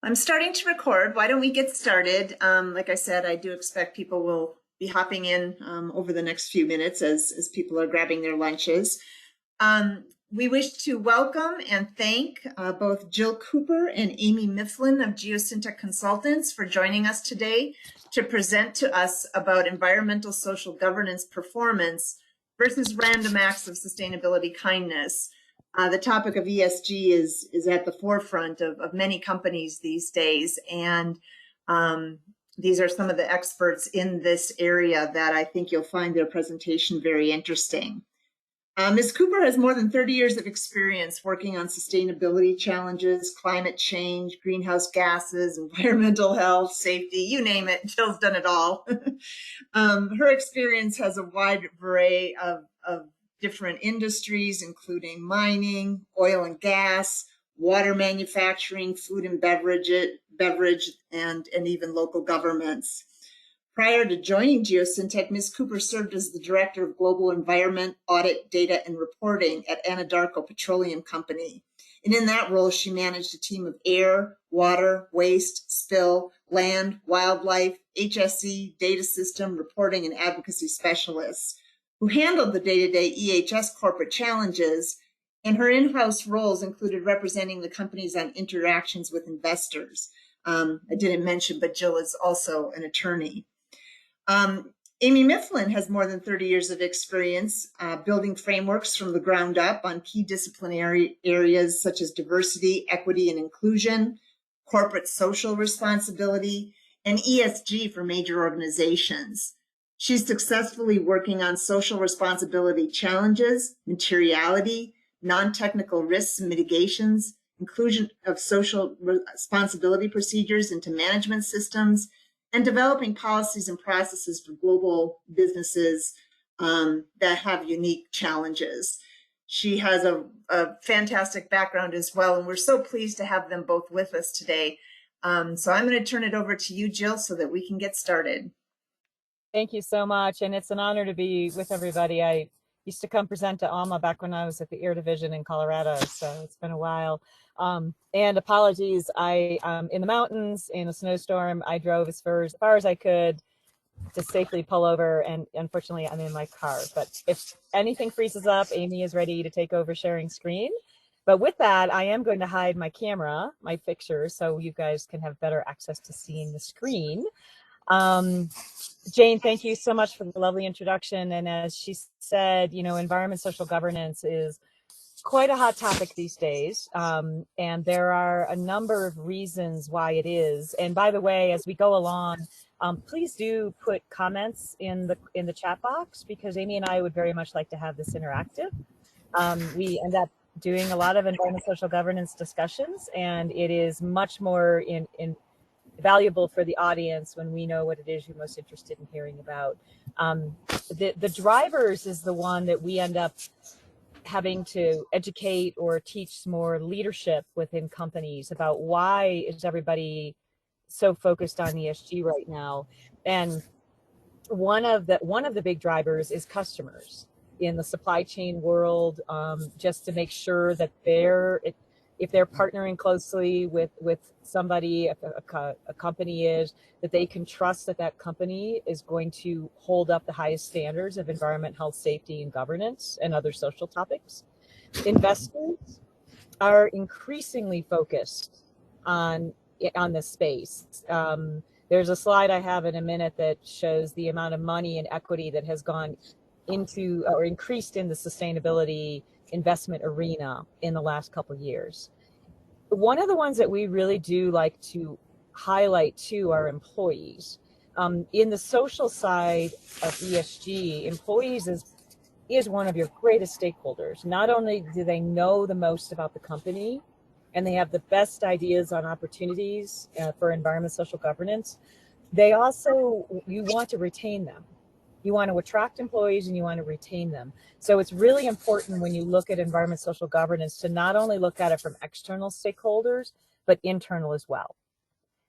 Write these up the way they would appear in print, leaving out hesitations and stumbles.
I'm starting to record. Why don't we get started? Like I said, I do expect people will be hopping in over the next few minutes as people are grabbing their lunches. We wish to welcome and thank both Jill Cooper and Amy Mifflin of Geosyntec Consultants for joining us today to present to us about environmental social governance performance versus random acts of sustainability kindness. The topic of ESG is at the forefront of many companies these days, and these are some of the experts in this area that I think you'll find their presentation very interesting. Ms. Cooper has more than 30 years of experience working on sustainability challenges, climate change, greenhouse gases, environmental health, safety, you name it. Jill's done it all. Her experience has a wide array of different industries, including mining, oil and gas, water manufacturing, food and beverage, and even local governments. Prior to joining Geosyntec, Ms. Cooper served as the Director of Global Environment, Audit, Data, and Reporting at Anadarko Petroleum Company. And in that role, she managed a team of air, water, waste, spill, land, wildlife, HSE, data system, reporting, and advocacy specialists who handled the day-to-day EHS corporate challenges, and her in-house roles included representing the companies on interactions with investors. I didn't mention, but Jill is also an attorney. Amy Mifflin has more than 30 years of experience building frameworks from the ground up on key disciplinary areas such as diversity, equity, and inclusion, corporate social responsibility, and ESG for major organizations. She's successfully working on social responsibility challenges, materiality, non-technical risks and mitigations, inclusion of social responsibility procedures into management systems, and developing policies and processes for global businesses that have unique challenges. She has a fantastic background as well, and we're so pleased to have them both with us today. So I'm going to turn it over to you, Jill, so that we can get started. Thank you so much, and it's an honor to be with everybody. I used to come present to A&WMA back when I was at the Air Division in Colorado, so it's been a while. And apologies, I in the mountains in a snowstorm. I drove as far as I could to safely pull over, and unfortunately I'm in my car. But if anything freezes up, Amy is ready to take over sharing screen. But with that, I am going to hide my camera, my fixture, so you guys can have better access to seeing the screen. Jane, thank you so much for the lovely introduction. And as she said, you know, environment social governance is quite a hot topic these days. And there are a number of reasons why it is. And by the way, as we go along, please do put comments in the chat box, because Amy and I would very much like to have this interactive. We end up doing a lot of environment social governance discussions, and it is much more valuable for the audience when we know what it is you're most interested in hearing about. The drivers is the one that we end up having to educate or teach more leadership within companies about why is everybody so focused on ESG right now. And one of the big drivers is customers in the supply chain world, just to make sure that if they're partnering closely with somebody, if a company is, that they can trust that company is going to hold up the highest standards of environment, health, safety, and governance, and other social topics. Investors are increasingly focused on this space. There's a slide I have in a minute that shows the amount of money and equity that has gone into or increased in the sustainability investment arena in the last couple of years. One of the ones that we really do like to highlight to our employees, in the social side of ESG, employees is one of your greatest stakeholders. Not only do they know the most about the company and they have the best ideas on opportunities for environment social governance, they also, you want to retain them. You want to attract employees and you want to retain them. So it's really important when you look at environment social governance to not only look at it from external stakeholders, but internal as well.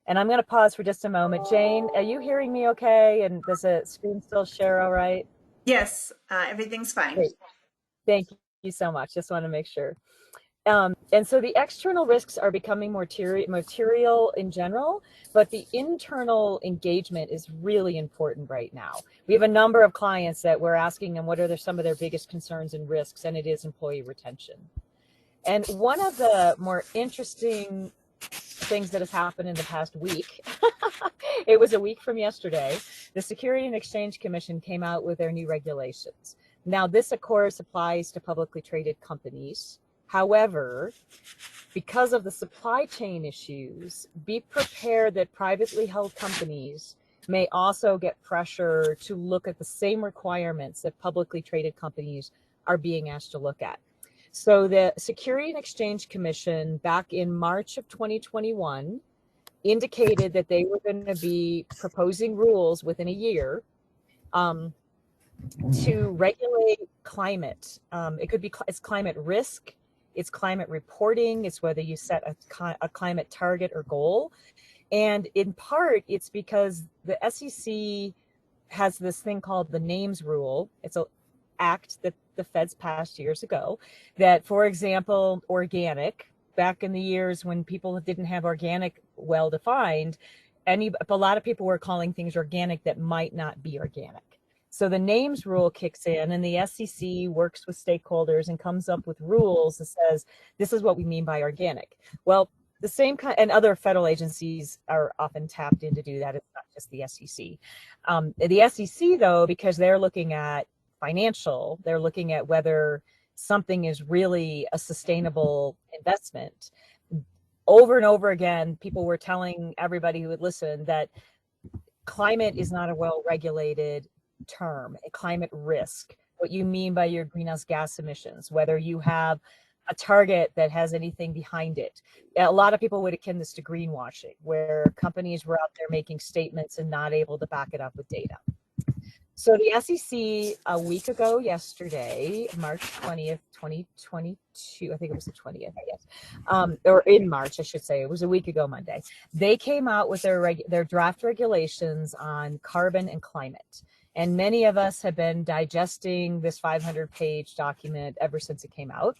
And I'm going to pause for just a moment. Jane, are you hearing me okay? And does the screen still share all right? Yes, everything's fine. Great. Thank you so much. Just want to make sure. And so the external risks are becoming more material in general, but the internal engagement is really important right now. We have a number of clients that we're asking them what are some of their biggest concerns and risks, and it is employee retention. And one of the more interesting things that has happened in the past week, it was a week from yesterday, the Security and Exchange Commission came out with their new regulations. Now, this, of course, applies to publicly traded companies. However, because of the supply chain issues, be prepared that privately held companies may also get pressure to look at the same requirements that publicly traded companies are being asked to look at. So the Security and Exchange Commission back in March of 2021 indicated that they were going to be proposing rules within a year to regulate climate. It could be it's climate risk, it's climate reporting, it's whether you set a climate target or goal. And in part, it's because the SEC has this thing called the names rule. It's an act that the feds passed years ago that, for example, organic, back in the years when people didn't have organic well defined, a lot of people were calling things organic that might not be organic. So the names rule kicks in and the SEC works with stakeholders and comes up with rules that says, this is what we mean by organic. Well, the same kind, and other federal agencies are often tapped in to do that. It's not just the SEC. The SEC, though, because they're looking at financial, they're looking at whether something is really a sustainable investment. Over and over again, people were telling everybody who would listen that climate is not a well-regulated term, a climate risk, what you mean by your greenhouse gas emissions, whether you have a target that has anything behind it. A lot of people would akin this to greenwashing, where companies were out there making statements and not able to back it up with data. So the SEC a week ago yesterday, March 20th, 2022, I think it was the 20th, I guess, or in March, I should say, it was a week ago Monday, they came out with their draft regulations on carbon and climate. And many of us have been digesting this 500-page document ever since it came out.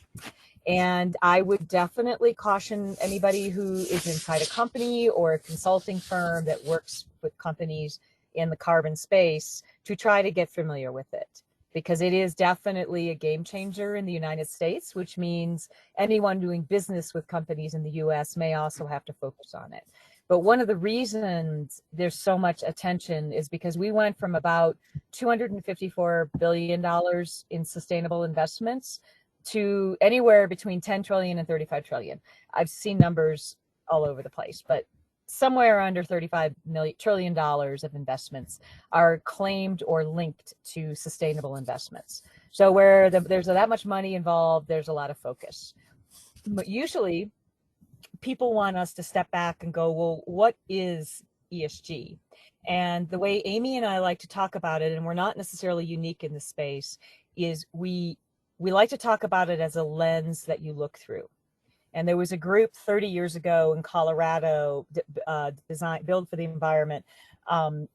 And I would definitely caution anybody who is inside a company or a consulting firm that works with companies in the carbon space to try to get familiar with it, because it is definitely a game changer in the United States, which means anyone doing business with companies in the US may also have to focus on it. But one of the reasons there's so much attention is because we went from about $254 billion in sustainable investments to anywhere between 10 trillion and 35 trillion. I've seen numbers all over the place, but somewhere under $35 trillion of investments are claimed or linked to sustainable investments. So where there's that much money involved, there's a lot of focus. But usually people want us to step back and go, well, what is ESG? And the way Amy and I like to talk about it, and we're not necessarily unique in this space, is we like to talk about it as a lens that you look through. And there was a group 30 years ago in Colorado, Build for the Environment.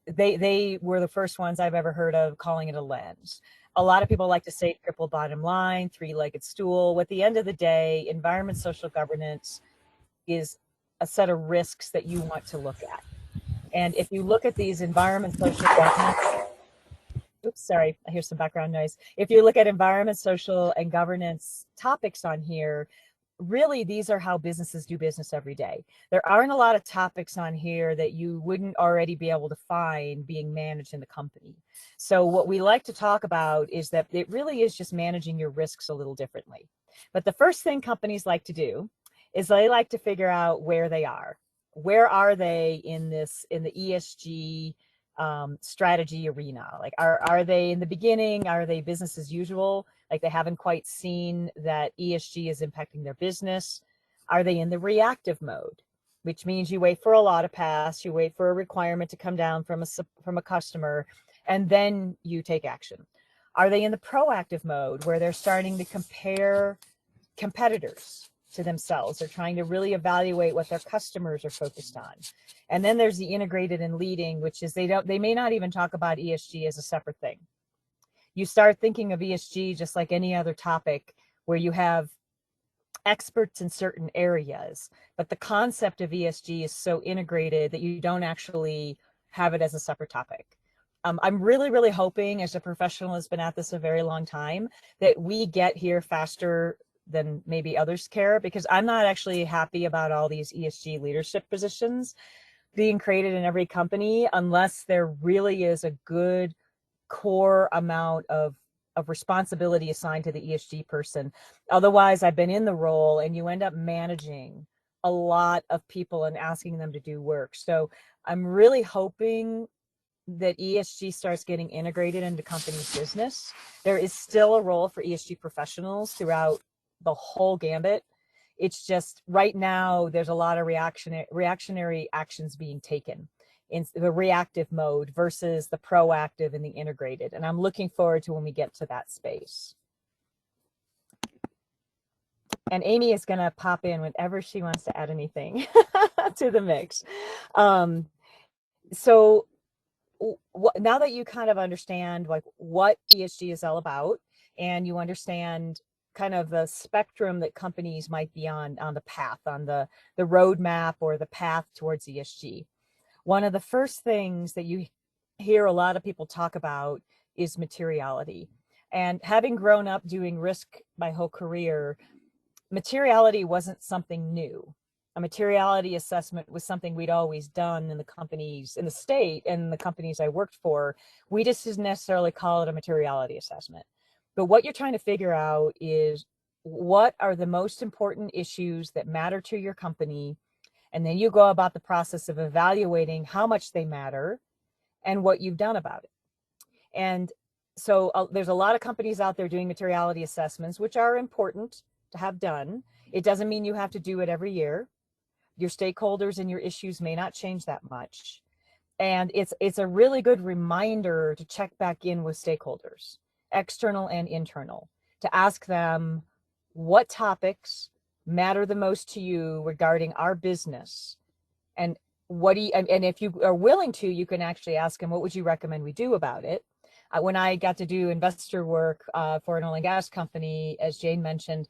They were the first ones I've ever heard of calling it a lens. A lot of people like to say triple bottom line, three-legged stool. At the end of the day, environment, social governance is a set of risks that you want to look at. And if you look at these environment, social governance, oops, sorry, I hear some background noise. If you look at environment, social, and governance topics on here, really, these are how businesses do business every day. There aren't a lot of topics on here that you wouldn't already be able to find being managed in the company. So what we like to talk about is that it really is just managing your risks a little differently. But the first thing companies like to do is they like to figure out where they are. Where are they in the ESG strategy arena? Like, are they in the beginning? Are they business as usual? Like they haven't quite seen that ESG is impacting their business? Are they in the reactive mode, which means you wait for a law to pass, you wait for a requirement to come down from a customer, and then you take action? Are they in the proactive mode where they're starting to compare competitors to themselves? They're trying to really evaluate what their customers are focused on. And then there's the integrated and leading, which is they may not even talk about ESG as a separate thing. You start thinking of ESG just like any other topic where you have experts in certain areas, but the concept of ESG is so integrated that you don't actually have it as a separate topic. I'm really, really hoping, as a professional who's been at this a very long time, that we get here faster than maybe others care, because I'm not actually happy about all these ESG leadership positions being created in every company unless there really is a good core amount of responsibility assigned to the ESG person. Otherwise, I've been in the role and you end up managing a lot of people and asking them to do work. So I'm really hoping that ESG starts getting integrated into companies' business. There is still a role for ESG professionals throughout the whole gambit. It's just right now there's a lot of reactionary actions being taken in the reactive mode versus the proactive and the integrated. And I'm looking forward to when we get to that space. And Amy is going to pop in whenever she wants to add anything to the mix. So now that you kind of understand like what ESG is all about, and you understand kind of the spectrum that companies might be on the path, on the roadmap or the path towards ESG, one of the first things that you hear a lot of people talk about is materiality. And having grown up doing risk my whole career, materiality wasn't something new. A materiality assessment was something we'd always done in the companies, in the state and the companies I worked for. We just didn't necessarily call it a materiality assessment. But what you're trying to figure out is what are the most important issues that matter to your company, and then you go about the process of evaluating how much they matter and what you've done about it. And so there's a lot of companies out there doing materiality assessments, which are important to have done. It doesn't mean you have to do it every year. Your stakeholders and your issues may not change that much. And it's a really good reminder to check back in with stakeholders, external and internal, to ask them what topics matter the most to you regarding our business, and what do you, and if you are willing to, you can actually ask them, what would you recommend we do about it? When I got to do investor work for an oil and gas company, as Jane mentioned,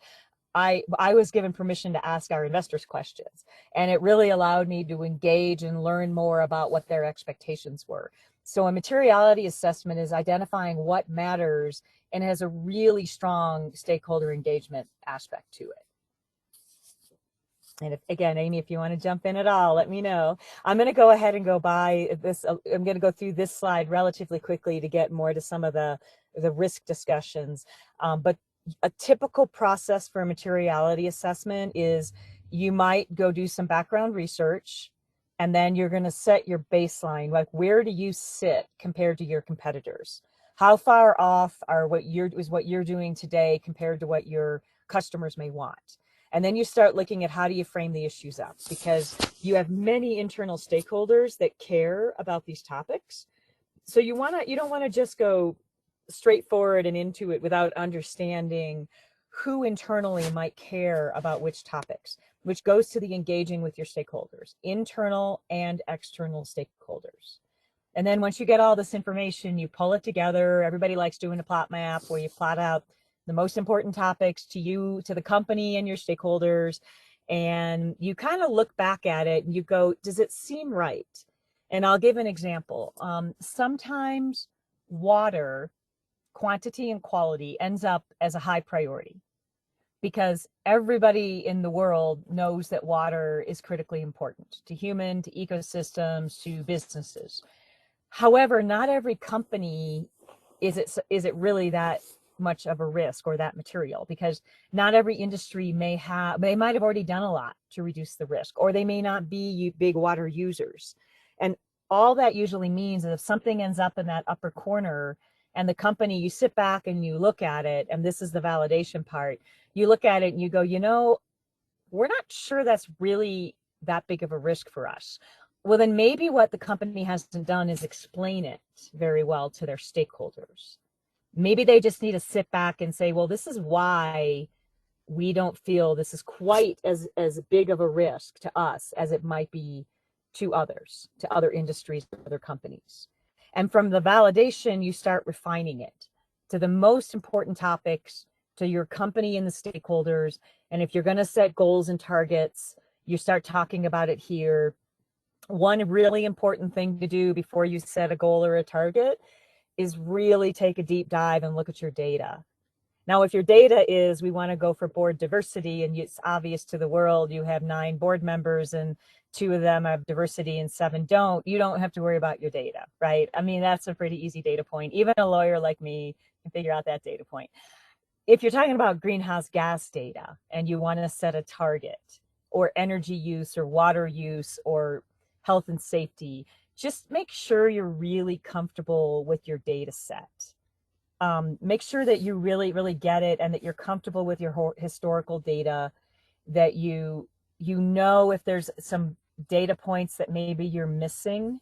I was given permission to ask our investors questions, and it really allowed me to engage and learn more about what their expectations were. So a materiality assessment is identifying what matters and has a really strong stakeholder engagement aspect to it. And again, Amy, if you want to jump in at all, let me know. I'm going to go ahead and go by this. I'm going to go through this slide relatively quickly to get more to some of the risk discussions. But a typical process for a materiality assessment is you might go do some background research, and then you're going to set your baseline, like where do you sit compared to your competitors? How far off are what you're doing today compared to what your customers may want? And then you start looking at how do you frame the issues up, because you have many internal stakeholders that care about these topics. So you don't want to just go straightforward and into it without understanding who internally might care about which topics, which goes to the engaging with your stakeholders, internal and external stakeholders. And then once you get all this information, you pull it together. Everybody likes doing a plot map where you plot out the most important topics to you, to the company and your stakeholders. And you kind of look back at it and you go, does it seem right? And I'll give an example. Sometimes water quantity and quality ends up as a high priority because everybody in the world knows that water is critically important to human, to ecosystems, to businesses. However, not every company is it really that much of a risk or that material, because not every industry they might have already done a lot to reduce the risk, or they may not be big water users. And all that usually means is if something ends up in that upper corner and the company, you sit back and you look at it, and this is the validation part, you look at it and you go, we're not sure that's really that big of a risk for us. Well, then maybe what the company hasn't done is explain it very well to their stakeholders. Maybe they just need to sit back and say, well, this is why we don't feel this is quite as big of a risk to us as it might be to others, to other industries, other companies. And from the validation, you start refining it to the most important topics to your company and the stakeholders. And if you're going to set goals and targets, you start talking about it here. One really important thing to do before you set a goal or a target is really take a deep dive and look at your data. Now, if your data is, we want to go for board diversity, and it's obvious to the world, you have 9 board members and 2 of them have diversity and 7 don't, you don't have to worry about your data, right? I mean, that's a pretty easy data point. Even a lawyer like me can figure out that data point. If you're talking about greenhouse gas data and you want to set a target, or energy use or water use or health and safety, just make sure you're really comfortable with your data set. Make sure that you really, really get it and that you're comfortable with your historical data, that you know if there's some data points that maybe you're missing,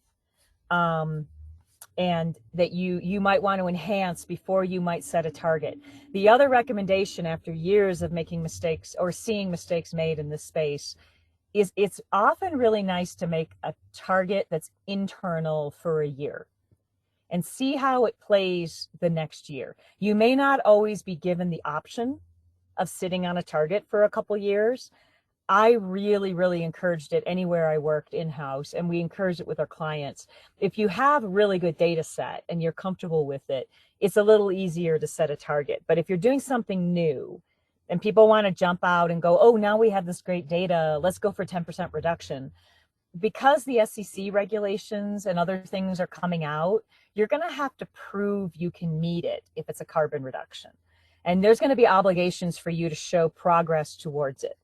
and that you might want to enhance before you might set a target. The other recommendation after years of making mistakes or seeing mistakes made in this space is it's often really nice to make a target that's internal for a year and see how it plays the next year. You may not always be given the option of sitting on a target for a couple years. I really, really encouraged it anywhere I worked in-house, and we encourage it with our clients. If you have a really good data set and you're comfortable with it, it's a little easier to set a target. But if you're doing something new and people want to jump out and go, oh, now we have this great data, let's go for 10% reduction. Because the SEC regulations and other things are coming out, you're going to have to prove you can meet it if it's a carbon reduction. And there's going to be obligations for you to show progress towards it.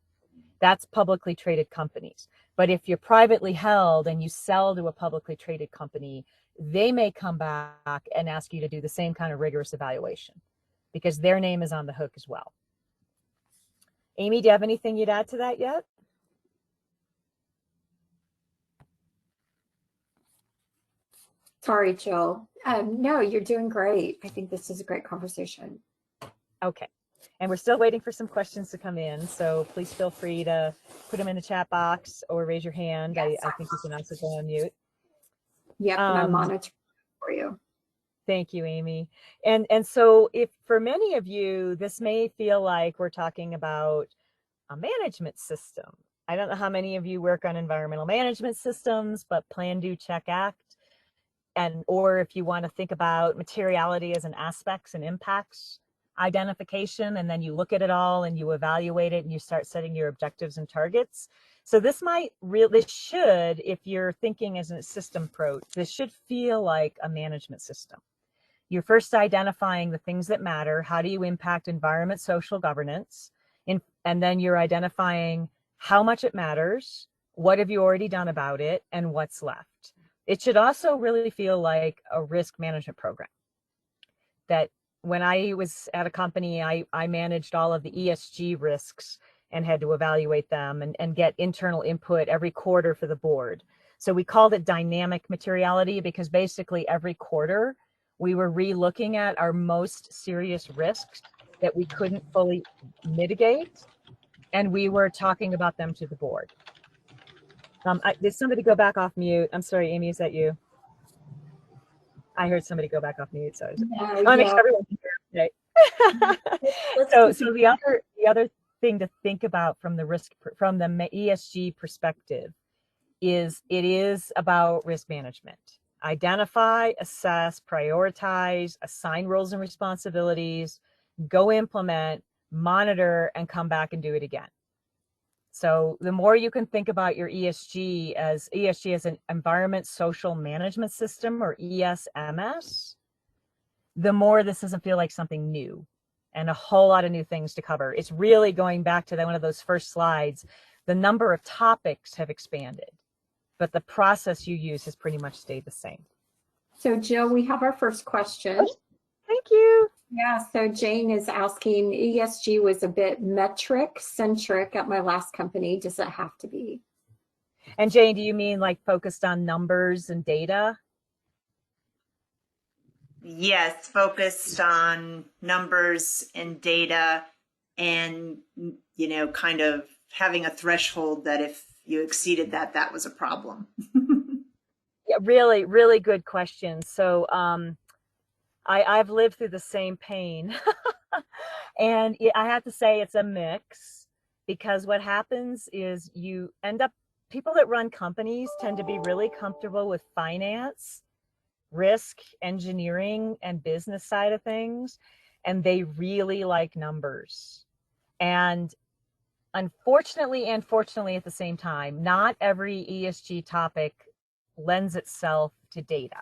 That's publicly traded companies. But if you're privately held and you sell to a publicly traded company, they may come back and ask you to do the same kind of rigorous evaluation because their name is on the hook as well. Amy, do you have anything you'd add to that yet? Sorry, Jill. No, you're doing great. I think this is a great conversation. Okay. And we're still waiting for some questions to come in. So please feel free to put them in the chat box or raise your hand. Yes. I think you can also go on mute. Yep, and I'm monitoring for you. Thank you, Amy. And so if for many of you, this may feel like we're talking about a management system. I don't know how many of you work on environmental management systems, but Plan, Do, Check, Act. Or if you want to think about materiality as an aspects and impacts identification, and then you look at it all and you evaluate it and you start setting your objectives and targets. So this should, if you're thinking as a system approach, this should feel like a management system. You're first identifying the things that matter. How do you impact environment, social governance? And then you're identifying how much it matters, what have you already done about it, and what's left. It should also really feel like a risk management program. That when I was at a company, I managed all of the ESG risks and had to evaluate them and get internal input every quarter for the board. So we called it dynamic materiality because basically every quarter we were re-looking at our most serious risks that we couldn't fully mitigate, and we were talking about them to the board. Did somebody go back off mute? I'm sorry, Amy, is that you? I heard somebody go back off mute, so I want to make sure everyone can hear today. So the other thing to think about from the ESG perspective is it is about risk management. Identify, assess, prioritize, assign roles and responsibilities, go implement, monitor, and come back and do it again. So the more you can think about your ESG as an environment social management system, or ESMS, the more this doesn't feel like something new and a whole lot of new things to cover. It's really going back to one of those first slides. The number of topics have expanded, but the process you use has pretty much stayed the same. So Jill, we have our first question. Thank you. Yeah, so Jane is asking, ESG was a bit metric centric at my last company. Does it have to be? And Jane, do you mean like focused on numbers and data? Yes, focused on numbers and data, and, you know, kind of having a threshold that if you exceeded that, that was a problem. Yeah, really, really good question. So I've lived through the same pain. And I have to say it's a mix, because what happens is you end up, people that run companies tend to be really comfortable with finance, risk, engineering, and business side of things. And they really like numbers. And unfortunately and fortunately at the same time, not every ESG topic lends itself to data,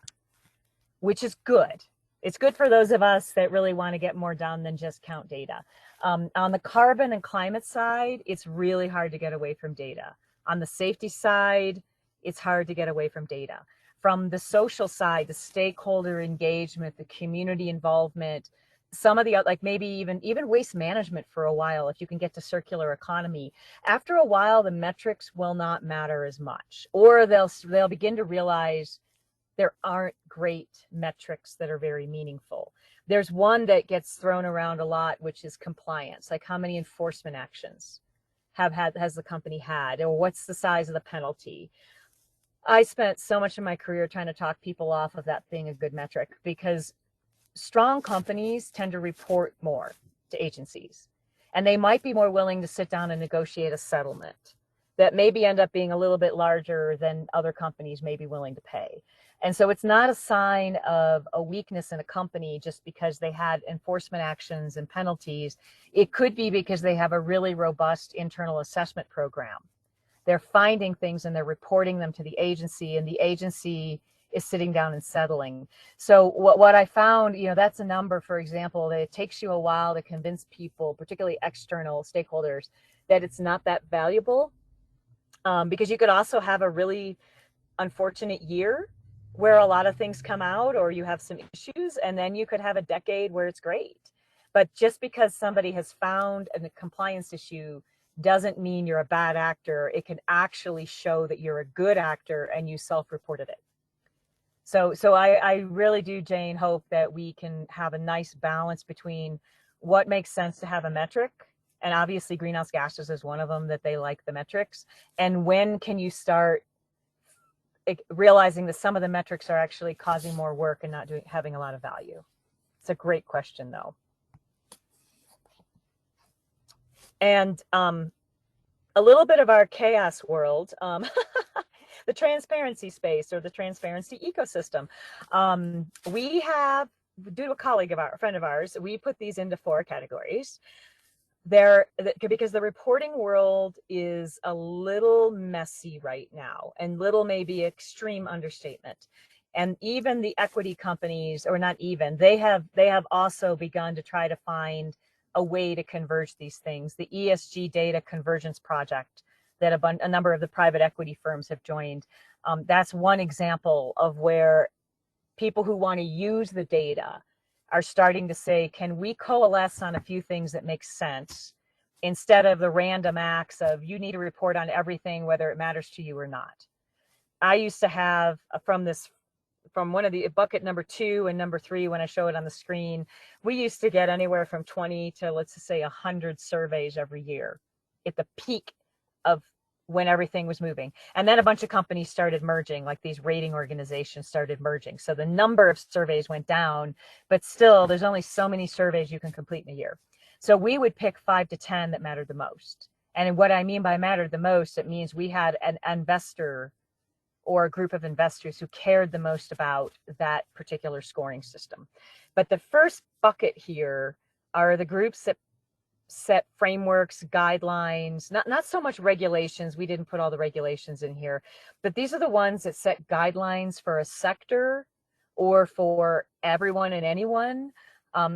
which is good. It's good for those of us that really want to get more done than just count data. On the carbon and climate side, it's really hard to get away from data. On the safety side, it's hard to get away from data. From the social side, the stakeholder engagement, the community involvement, some of the, like maybe even waste management for a while, if you can get to circular economy, after a while, the metrics will not matter as much, or they'll begin to realize there aren't great metrics that are very meaningful. There's one that gets thrown around a lot, which is compliance. Like, how many enforcement actions has the company had, or what's the size of the penalty? I spent so much of my career trying to talk people off of that being a good metric, because strong companies tend to report more to agencies, and they might be more willing to sit down and negotiate a settlement that maybe end up being a little bit larger than other companies may be willing to pay. And so it's not a sign of a weakness in a company just because they had enforcement actions and penalties. It could be because they have a really robust internal assessment program. They're finding things and they're reporting them to the agency, and the agency is sitting down and settling. So what I found, that's a number, for example, that it takes you a while to convince people, particularly external stakeholders, that it's not that valuable. Because you could also have a really unfortunate year where a lot of things come out, or you have some issues, and then you could have a decade where it's great. But just because somebody has found a compliance issue doesn't mean you're a bad actor. It can actually show that you're a good actor and you self-reported it. So I really do, Jane, hope that we can have a nice balance between what makes sense to have a metric, and obviously greenhouse gases is one of them, that they like the metrics, and when can you start realizing that some of the metrics are actually causing more work and not having a lot of value. It's a great question, though. And a little bit of our chaos world, the transparency space, or the transparency ecosystem. We have, due to a friend of ours, we put these into 4 categories. Because the reporting world is a little messy right now, and little may be extreme understatement. And even the equity companies, or not even, they have also begun to try to find a way to converge these things. The ESG Data Convergence Project that a number of the private equity firms have joined, that's one example of where people who want to use the data are starting to say, can we coalesce on a few things that make sense, instead of the random acts of you need to report on everything, whether it matters to you or not. I used to have from one of the bucket number 2 and number 3, when I show it on the screen, we used to get anywhere from 20 to, let's just say, 100 surveys every year at the peak of when everything was moving. And then a bunch of companies started merging, like these rating organizations started merging. So the number of surveys went down, but still there's only so many surveys you can complete in a year. So we would pick 5 to 10 that mattered the most. And what I mean by mattered the most, it means we had an investor or a group of investors who cared the most about that particular scoring system. But the first bucket here are the groups that set frameworks, guidelines, not so much regulations. We didn't put all the regulations in here, but these are the ones that set guidelines for a sector or for everyone and anyone.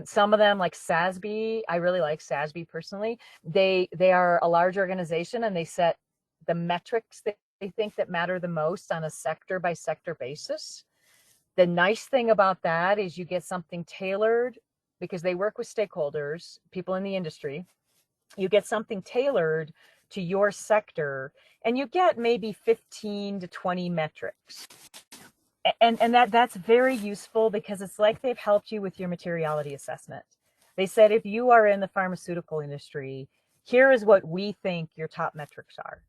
Some of them, like SASB, I really like SASB personally. They are a large organization, and they set the metrics that they think that matter the most on a sector by sector basis. The nice thing about that is you get something tailored, because they work with stakeholders, people in the industry. You get something tailored to your sector, and you get maybe 15 to 20 metrics. And that's very useful, because it's like they've helped you with your materiality assessment. They said, if you are in the pharmaceutical industry, here is what we think your top metrics are.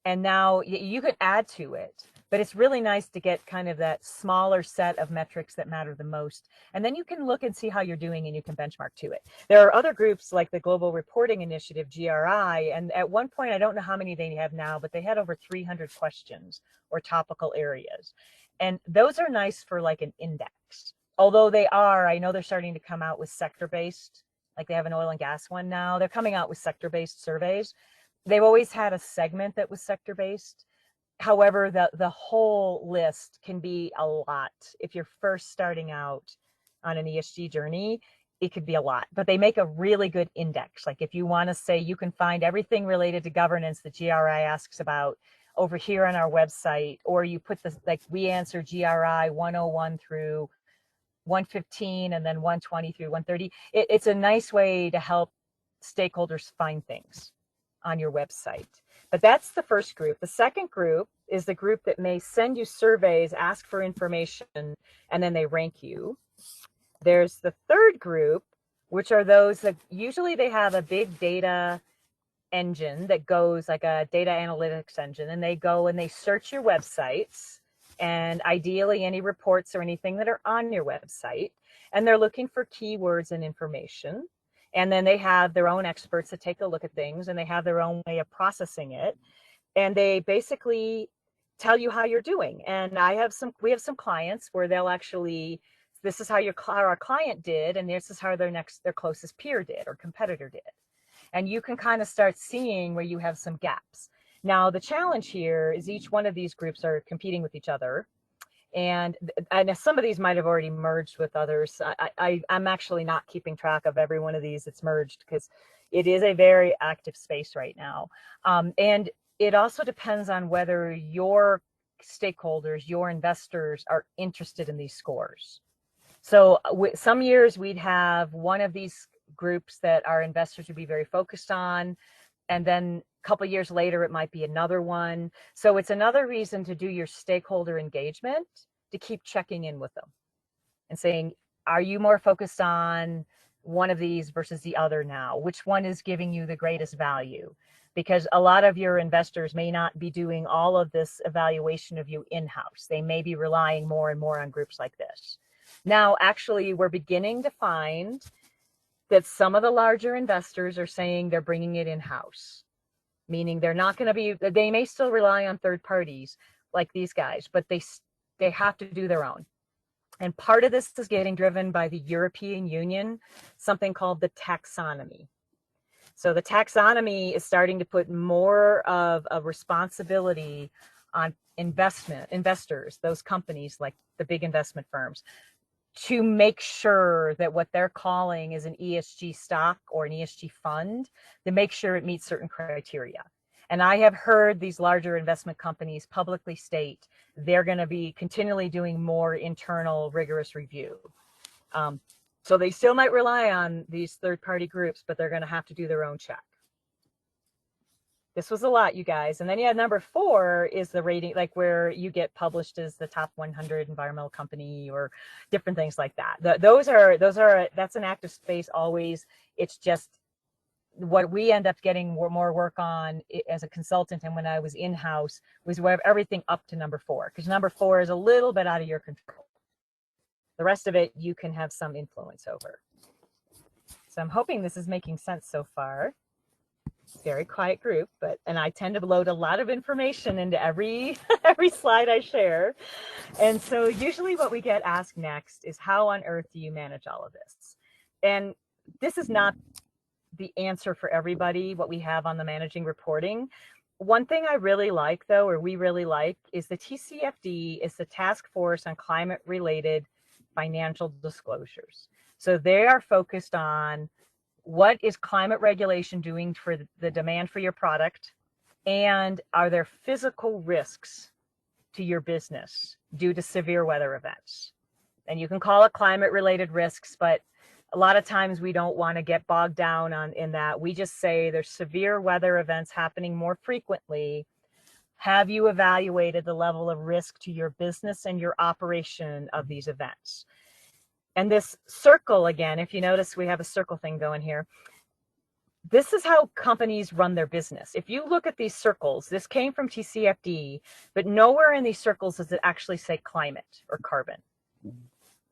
And now you could add to it. But it's really nice to get kind of that smaller set of metrics that matter the most. And then you can look and see how you're doing and you can benchmark to it. There are other groups like the Global Reporting Initiative, GRI, and at one point, I don't know how many they have now, but they had over 300 questions or topical areas. And those are nice for like an index. Although I know they're starting to come out with sector-based, like they have an oil and gas one now. They're coming out with sector-based surveys. They've always had a segment that was sector-based. However, the whole list can be a lot. If you're first starting out on an ESG journey, it could be a lot, but they make a really good index. Like if you want to say you can find everything related to governance that GRI asks about over here on our website, or you put this, like we answer GRI 101 through 115 and then 120 through 130. It's a nice way to help stakeholders find things on your website. But that's the first group. The second group is the group that may send you surveys, ask for information, and then they rank you. There's the third group, which are those that usually they have a big data engine that goes like a data analytics engine, and they go and they search your websites and ideally any reports or anything that are on your website, and they're looking for keywords and information. And then they have their own experts that take a look at things, and they have their own way of processing it. And they basically tell you how you're doing. And we have some clients where they'll actually, this is how our client did, and this is how their closest peer did or competitor did. And you can kind of start seeing where you have some gaps. Now, the challenge here is each one of these groups are competing with each other. And some of these might have already merged with others. I'm actually not keeping track of every one of these that's merged because it is a very active space right now. And it also depends on whether your stakeholders, your investors are interested in these scores. So some years we'd have one of these groups that our investors would be very focused on, and then a couple of years later it might be another one. So it's another reason to do your stakeholder engagement, to keep checking in with them and saying, are you more focused on one of these versus the other now? Which one is giving you the greatest value? Because a lot of your investors may not be doing all of this evaluation of you in-house. They may be relying more and more on groups like this. Now, actually, we're beginning to find that some of the larger investors are saying they're bringing it in-house, meaning they're not going to be, they may still rely on third parties like these guys, but they have to do their own. And part of this is getting driven by the European Union, something called the taxonomy. So the taxonomy is starting to put more of a responsibility on investors, those companies like the big investment firms, to make sure that what they're calling is an ESG stock or an ESG fund, to make sure it meets certain criteria. And I have heard these larger investment companies publicly state they're going to be continually doing more internal rigorous review. So they still might rely on these third-party groups, but they're going to have to do their own check. This was a lot, you guys. And then you have number 4 is the rating, like where you get published as the top 100 environmental company or different things like that. That's an active space always. It's just what we end up getting more work on as a consultant, and when I was in-house, was we have everything up to number 4, because number 4 is a little bit out of your control. The rest of it you can have some influence over. So I'm hoping this is making sense so far. It's a very quiet group, and I tend to load a lot of information into every slide I share. And so usually what we get asked next is, how on earth do you manage all of this? And this is not the answer for everybody, what we have on the managing reporting. One thing I really like, though, or we really like, is the TCFD is the Task Force on Climate-Related Financial Disclosures. So they are focused on what is climate regulation doing for the demand for your product, and are there physical risks to your business due to severe weather events? And you can call it climate-related risks, but a lot of times we don't want to get bogged down in that. We just say there's severe weather events happening more frequently. Have you evaluated the level of risk to your business and your operation of these events? And this circle, again, if you notice, we have a circle thing going here. this is how companies run their business. If you look at these circles, this came from TCFD, but nowhere in these circles does it actually say climate or carbon.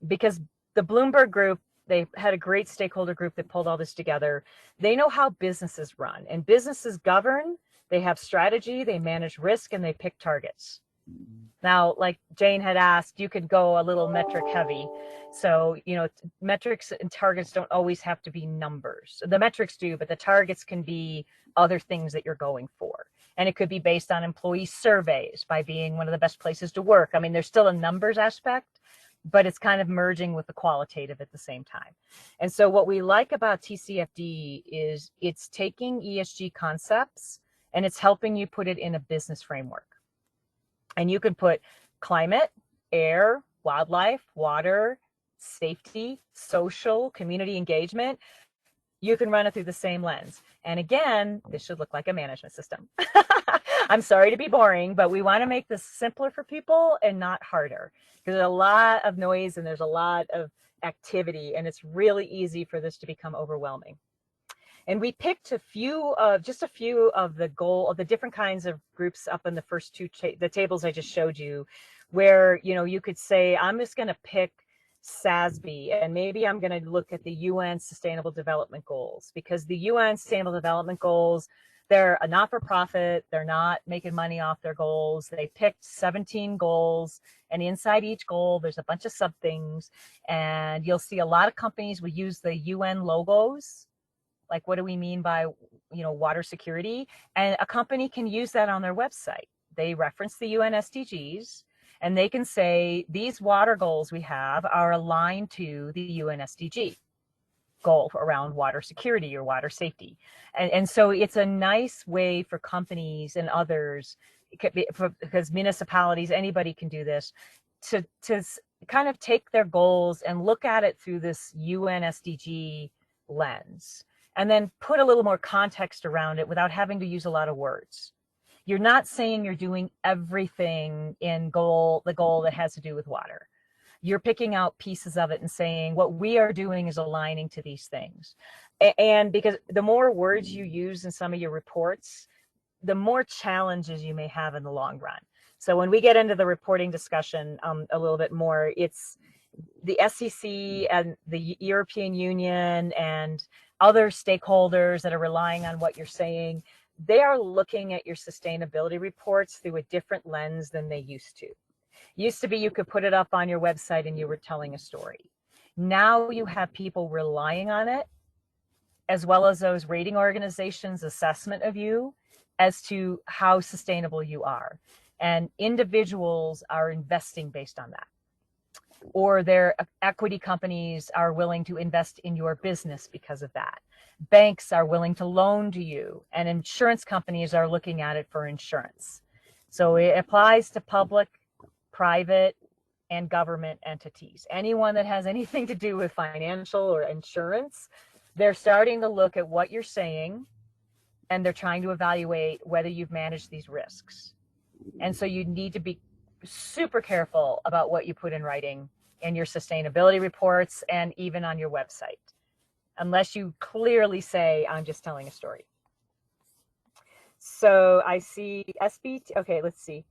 Because the Bloomberg Group, they had a great stakeholder group that pulled all this together. They know how businesses run, and businesses govern, they have strategy, they manage risk, and they pick targets. Now, like Jane had asked, you could go a little metric heavy. So, you know, metrics and targets don't always have to be numbers. The metrics do, but the targets can be other things that you're going for. And it could be based on employee surveys by being one of the best places to work. I mean, there's still a numbers aspect, but it's kind of merging with the qualitative at the same time. And so what we like about TCFD is it's taking ESG concepts and it's helping you put it in a business framework. And you can put climate, air, wildlife, water, safety, social, community engagement. You can run it through the same lens. And again, this should look like a management system. I'm sorry to be boring, but we want to make this simpler for people and not harder, because there's a lot of noise and there's a lot of activity, and it's really easy for this to become overwhelming. And we picked just a few of the different kinds of groups up in the first two, the tables I just showed you, where, you know, you could say, I'm just going to pick SASB, and maybe I'm going to look at the UN Sustainable Development Goals, because the UN Sustainable Development Goals, they're a not-for-profit, they're not making money off their goals. They picked 17 goals, and inside each goal, there's a bunch of sub-things, and you'll see a lot of companies will use the UN logos. Like, what do we mean by, you know, water security? And a company can use that on their website. They reference the UN SDGs, and they can say, these water goals we have are aligned to the UN SDG goal around water security or water safety. And so it's a nice way for companies and others, because municipalities, anybody can do this, to kind of take their goals and look at it through this UN SDG lens, and then put a little more context around it without having to use a lot of words. You're not saying you're doing everything in the goal that has to do with water. You're picking out pieces of it and saying what we are doing is aligning to these things. And because the more words you use in some of your reports, the more challenges you may have in the long run. So when we get into the reporting discussion a little bit more, it's the SEC and the European Union and other stakeholders that are relying on what you're saying. They are looking at your sustainability reports through a different lens than they used to. Used to be you could put it up on your website and you were telling a story. Now you have people relying on it, as well as those rating organizations' assessment of you as to how sustainable you are. And individuals are investing based on that. Or their equity companies are willing to invest in your business because of that. Banks are willing to loan to you, and insurance companies are looking at it for insurance. So it applies to public, private, and government entities. Anyone that has anything to do with financial or insurance, they're starting to look at what you're saying, and they're trying to evaluate whether you've managed these risks. And so you need to be super careful about what you put in writing in your sustainability reports and even on your website, unless you clearly say, I'm just telling a story. So I see SB, okay, let's see.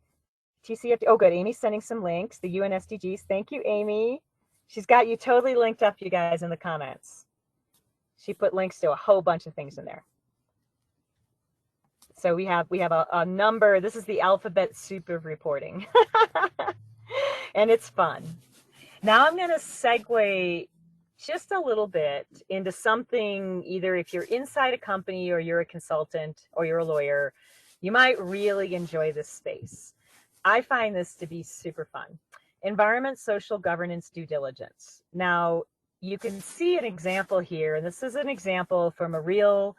TCFD, oh good, Amy's sending some links, the UN SDGs. Thank you, Amy. She's got you totally linked up, you guys, in the comments. She put links to a whole bunch of things in there. So we have a number. This is the alphabet soup of reporting. And it's fun. Now I'm going to segue just a little bit into something, either if you're inside a company or you're a consultant or you're a lawyer, you might really enjoy this space. I find this to be super fun. Environment, social governance, due diligence. Now you can see an example here, and this is an example from a real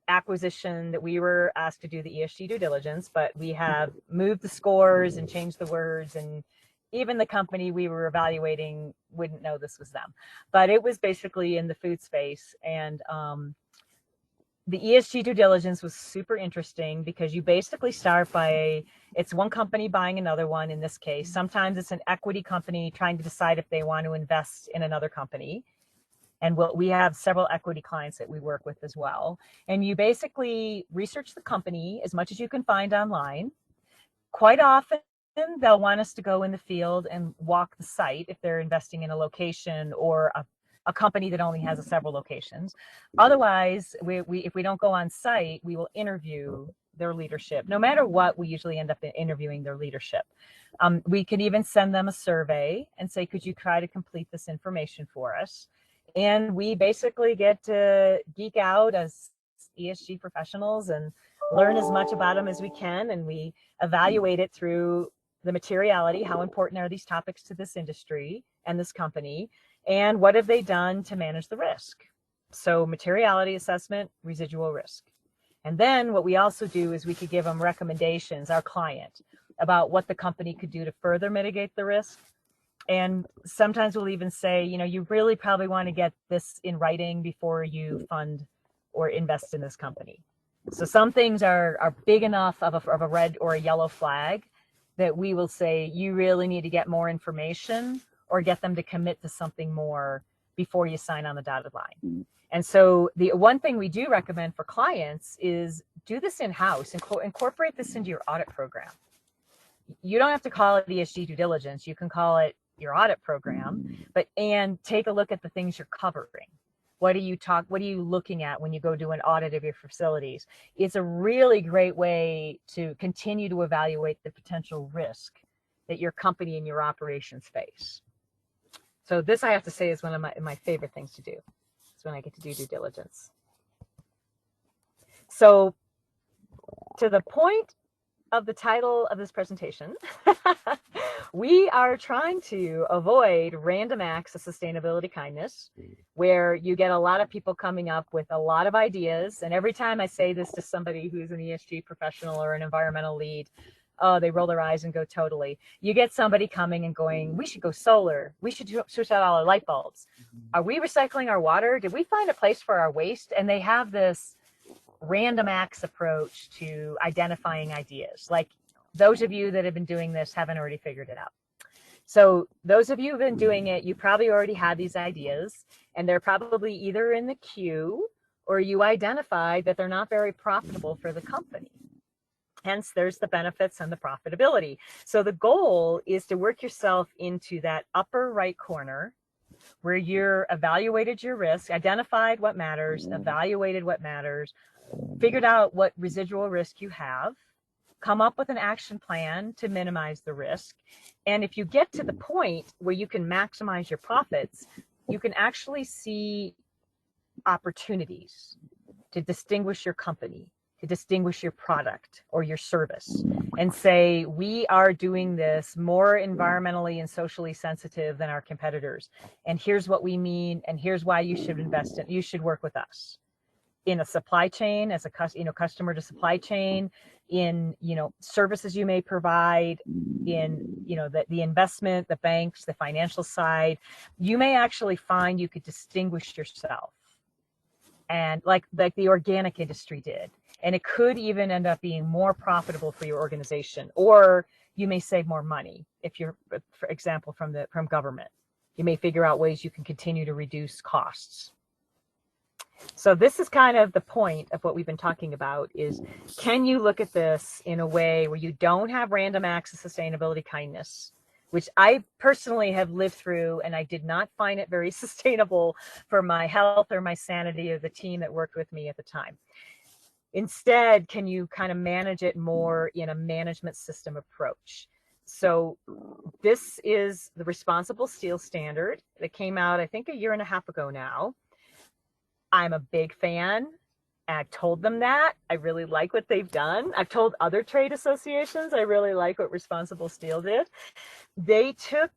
acquisition that we were asked to do the ESG due diligence, but we have moved the scores and changed the words, and even the company we were evaluating wouldn't know this was them. But it was basically in the food space, and the ESG due diligence was super interesting because you basically start by, it's one company buying another one in this case. Sometimes it's an equity company trying to decide if they want to invest in another company. And we have several equity clients that we work with as well. And you basically research the company as much as you can find online. Quite often, they'll want us to go in the field and walk the site if they're investing in a location or a company that only has several locations. Otherwise, if we don't go on site, we will interview their leadership. No matter what, we usually end up interviewing their leadership. We can even send them a survey and say, could you try to complete this information for us? And we basically get to geek out as ESG professionals and learn as much about them as we can. And we evaluate it through the materiality. How important are these topics to this industry and this company? And what have they done to manage the risk? So materiality assessment, residual risk. And then what we also do is we could give them recommendations, our client, about what the company could do to further mitigate the risk. And sometimes we'll even say, you really probably want to get this in writing before you fund or invest in this company. So some things are big enough of a red or a yellow flag that we will say, you really need to get more information or get them to commit to something more before you sign on the dotted line. And so the one thing we do recommend for clients is do this in-house, incorporate this into your audit program. You don't have to call it ESG due diligence. You can call it your audit program, and take a look at the things you're covering. What are you looking at when you go do an audit of your facilities? It's a really great way to continue to evaluate the potential risk that your company and your operations face. So this, I have to say, is one of my favorite things to do. It's when I get to do due diligence. So to the point of the title of this presentation, we are trying to avoid random acts of sustainability kindness, where you get a lot of people coming up with a lot of ideas. And every time I say this to somebody who's an ESG professional or an environmental lead, they roll their eyes and go totally. You get somebody coming and going, we should go solar. We should switch out all our light bulbs. Are we recycling our water? Did we find a place for our waste? And they have this random acts approach to identifying ideas. Like, those of you that have been doing this haven't already figured it out. So those of you who've been doing it, you probably already had these ideas, and they're probably either in the queue or you identified that they're not very profitable for the company. Hence, there's the benefits and the profitability. So the goal is to work yourself into that upper right corner where you're evaluated your risk, identified what matters, evaluated what matters, figured out what residual risk you have, come up with an action plan to minimize the risk. And if you get to the point where you can maximize your profits, you can actually see opportunities to distinguish your company, to distinguish your product or your service, and say, we are doing this more environmentally and socially sensitive than our competitors. And here's what we mean, and here's why you should invest in, you should work with us. In a supply chain, as a customer to supply chain, in services you may provide, in the investment, the banks, the financial side, you may actually find you could distinguish yourself, and like the organic industry did, and it could even end up being more profitable for your organization, or you may save more money if you're, for example, from government. You may figure out ways you can continue to reduce costs. So this is kind of the point of what we've been talking about, is can you look at this in a way where you don't have random acts of sustainability kindness, which I personally have lived through, and I did not find it very sustainable for my health or my sanity or the team that worked with me at the time. Instead, can you kind of manage it more in a management system approach? So this is the Responsible Steel Standard that came out, I think, 1.5 years ago now. I'm a big fan. I've told them that. I really like what they've done. I've told other trade associations I really like what Responsible Steel did. They took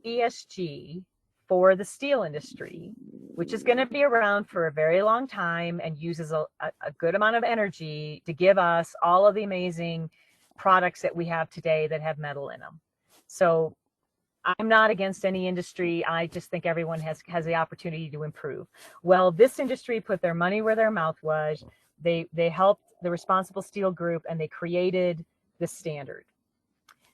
ESG for the steel industry, which is going to be around for a very long time and uses a good amount of energy to give us all of the amazing products that we have today that have metal in them. So I'm not against any industry. I just think everyone has the opportunity to improve. Well, this industry put their money where their mouth was. They helped the Responsible Steel Group, and they created this standard.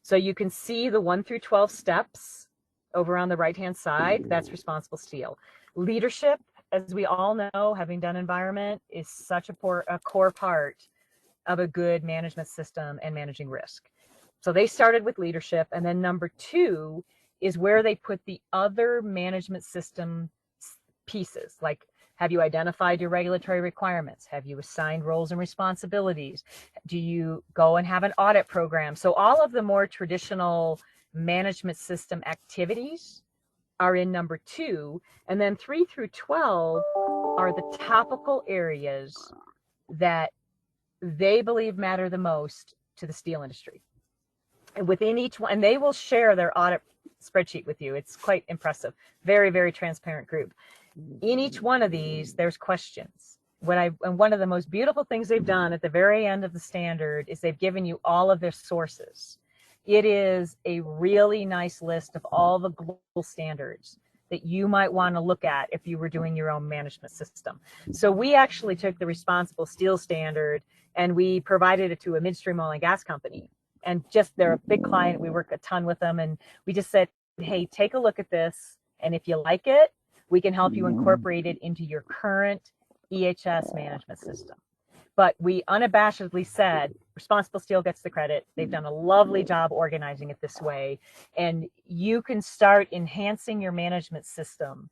So you can see the 1 through 12 steps over on the right-hand side. That's Responsible Steel. Leadership, as we all know, having done environment, is such a core part of a good management system and managing risk. So they started with leadership, and then number 2 is where they put the other management system pieces, like, have you identified your regulatory requirements? Have you assigned roles and responsibilities? Do you go and have an audit program? So all of the more traditional management system activities are in number 2, and then 3 through 12 are the topical areas that they believe matter the most to the steel industry. And within each one, and they will share their audit spreadsheet with you. It's quite impressive. Very, very transparent group. In each one of these, there's questions. And one of the most beautiful things they've done at the very end of the standard is they've given you all of their sources. It is a really nice list of all the global standards that you might want to look at if you were doing your own management system. So we actually took the responsible steel standard and we provided it to a midstream oil and gas company. And just, they're a big client. We work a ton with them. And we just said, hey, take a look at this. And if you like it, we can help you incorporate it into your current EHS management system. But we unabashedly said, Responsible Steel gets the credit. They've done a lovely job organizing it this way. And you can start enhancing your management system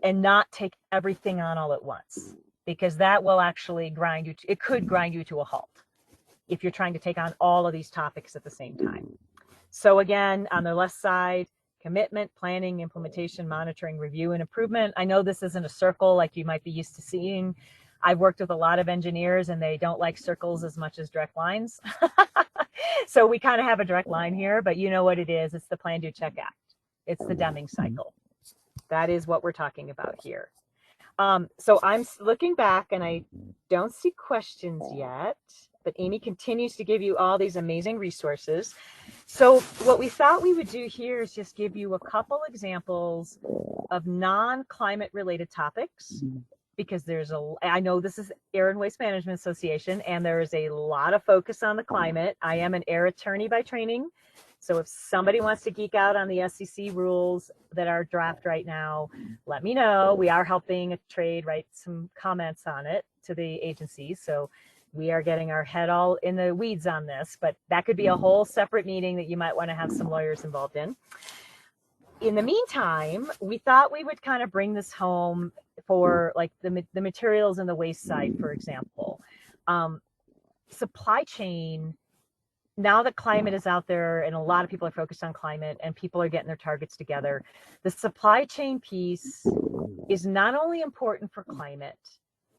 and not take everything on all at once, because that will actually grind you. It could grind you to a halt if you're trying to take on all of these topics at the same time. So again, on the left side, commitment, planning, implementation, monitoring, review, and improvement. I know this isn't a circle like you might be used to seeing. I've worked with a lot of engineers and they don't like circles as much as direct lines. So we kind of have a direct line here, but you know what it is. It's the plan, do, check, act. It's the Deming cycle. That is what we're talking about here. So I'm looking back and I don't see questions yet, but Amy continues to give you all these amazing resources. So what we thought we would do here is just give you a couple examples of non-climate related topics, because I know this is Air and Waste Management Association, and there is a lot of focus on the climate. I am an air attorney by training. So if somebody wants to geek out on the SEC rules that are draft right now, let me know. We are helping a trade write some comments on it to the agencies. So we are getting our head all in the weeds on this, but that could be a whole separate meeting that you might want to have some lawyers involved in. In the meantime, we thought we would kind of bring this home for like the materials and the waste side, for example. Supply chain, now that climate is out there and a lot of people are focused on climate and people are getting their targets together, the supply chain piece is not only important for climate,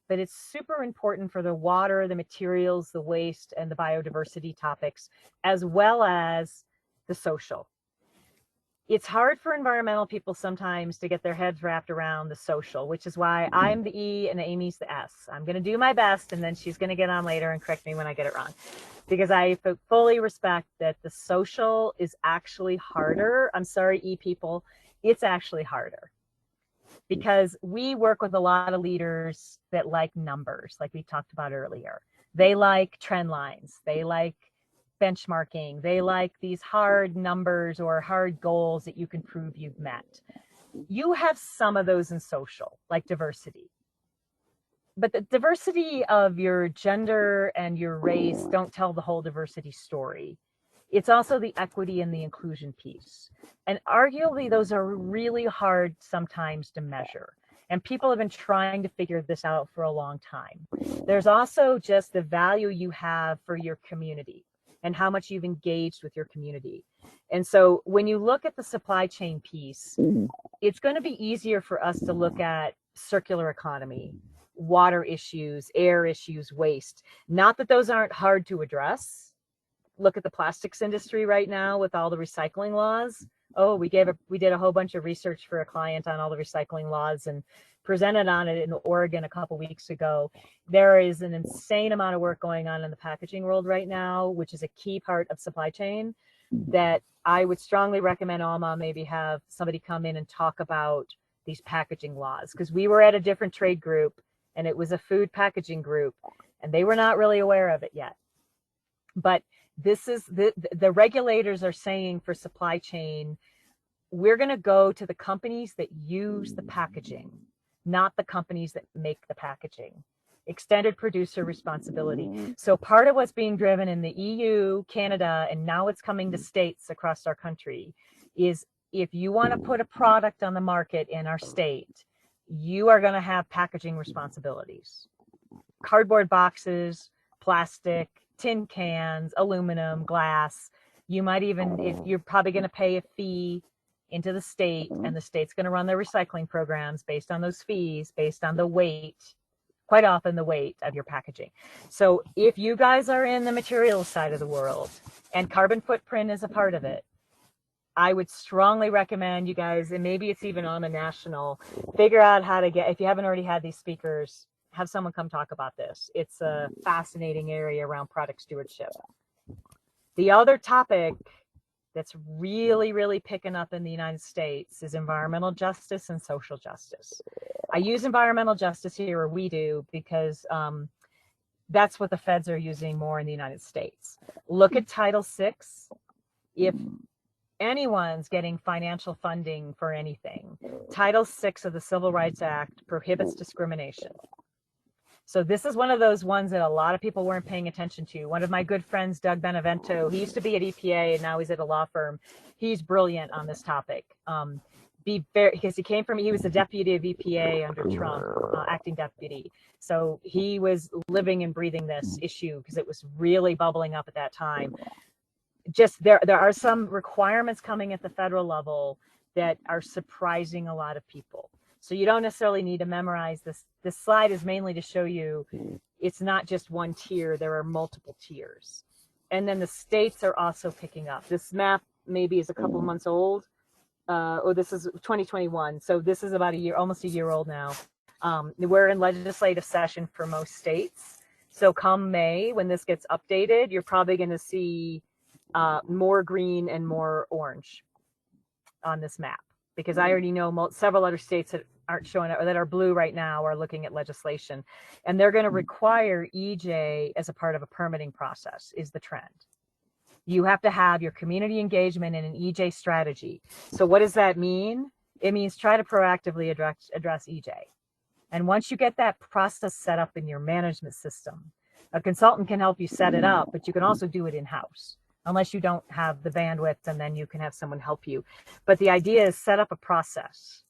but it's super important for the water, the materials, the waste, and the biodiversity topics, as well as the social. It's hard for environmental people sometimes to get their heads wrapped around the social, which is why I'm the E and Amy's the S. I'm going to do my best, and then she's going to get on later and correct me when I get it wrong, because I fully respect that the social is actually harder. I'm sorry, E people, it's actually harder, because we work with a lot of leaders that like numbers, like we talked about earlier. They like trend lines. They like benchmarking. They like these hard numbers or hard goals that you can prove you've met. You have some of those in social, like diversity. But the diversity of your gender and your race don't tell the whole diversity story. It's also the equity and the inclusion piece. And arguably, those are really hard sometimes to measure. And people have been trying to figure this out for a long time. There's also just the value you have for your community and how much you've engaged with your community. And so when you look at the supply chain piece, it's going to be easier for us to look at circular economy, water issues, air issues, waste. Not that those aren't hard to address. Look at the plastics industry right now with all the recycling laws. Oh, we did a whole bunch of research for a client on all the recycling laws and presented on it in Oregon a couple weeks ago. There is an insane amount of work going on in the packaging world right now, which is a key part of supply chain, that I would strongly recommend A&WMA maybe have somebody come in and talk about these packaging laws, because we were at a different trade group and it was a food packaging group and they were not really aware of it yet. But this is the regulators are saying for supply chain, we're going to go to the companies that use the packaging, not the companies that make the packaging. Extended producer responsibility. So part of what's being driven in the EU, Canada, and now it's coming to states across our country is if you want to put a product on the market in our state, you are going to have packaging responsibilities. Cardboard boxes, plastic, tin cans, aluminum, glass. You might even, if you're probably going to pay a fee into the state, and the state's going to run their recycling programs based on those fees, based on the weight, quite often the weight of your packaging. So if you guys are in the materials side of the world and carbon footprint is a part of it, I would strongly recommend you guys, and maybe it's even on a national, figure out how to get, if you haven't already had these speakers, have someone come talk about this. It's a fascinating area around product stewardship. The other topic that's really, really picking up in the United States is environmental justice and social justice. I use environmental justice here, or we do, because that's what the feds are using more in the United States. Look at Title VI. If anyone's getting financial funding for anything, Title VI of the Civil Rights Act prohibits discrimination. So this is one of those ones that a lot of people weren't paying attention to. One of my good friends, Doug Benevento, he used to be at EPA and now he's at a law firm. He's brilliant on this topic. Because he was the deputy of EPA under Trump, acting deputy. So he was living and breathing this issue because it was really bubbling up at that time. Just there are some requirements coming at the federal level that are surprising a lot of people. So you don't necessarily need to memorize this. This slide is mainly to show you it's not just one tier, there are multiple tiers. And then the states are also picking up. This map maybe is a couple months old. This is 2021. So this is about a year, almost a year old now. We're in legislative session for most states. So come May, when this gets updated, you're probably going to see more green and more orange on this map, because I already know several other states that aren't showing it or that are blue right now are looking at legislation, and they're going to require EJ as a part of a permitting process is the trend. You have to have your community engagement in an EJ strategy. So what does that mean? It means try to proactively address EJ. And once you get that process set up in your management system, a consultant can help you set it up, but you can also do it in-house, unless you don't have the bandwidth, and then you can have someone help you. But the idea is set up a process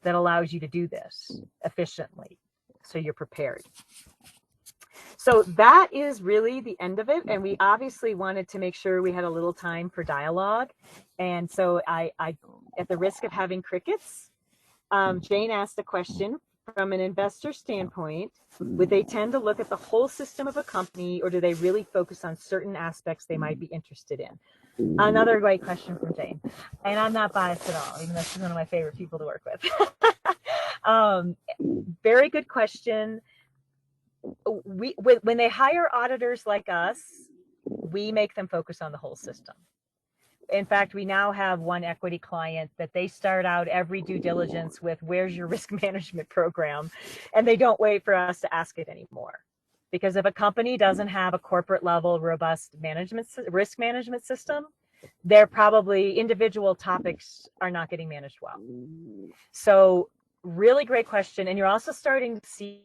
that allows you to do this efficiently, so you're prepared. So that is really the end of it. And we obviously wanted to make sure we had a little time for dialogue. And so I at the risk of having crickets, Jane asked a question: from an investor standpoint, would they tend to look at the whole system of a company, or do they really focus on certain aspects they might be interested in? Another great question from Jane. And I'm not biased at all, even though she's one of my favorite people to work with. Very good question. When they hire auditors like us, we make them focus on the whole system. In fact, we now have one equity client that they start out every due diligence with, where's your risk management program? And they don't wait for us to ask it anymore. Because if a company doesn't have a corporate level robust risk management system, they're probably, individual topics are not getting managed well. So really great question. And you're also starting to see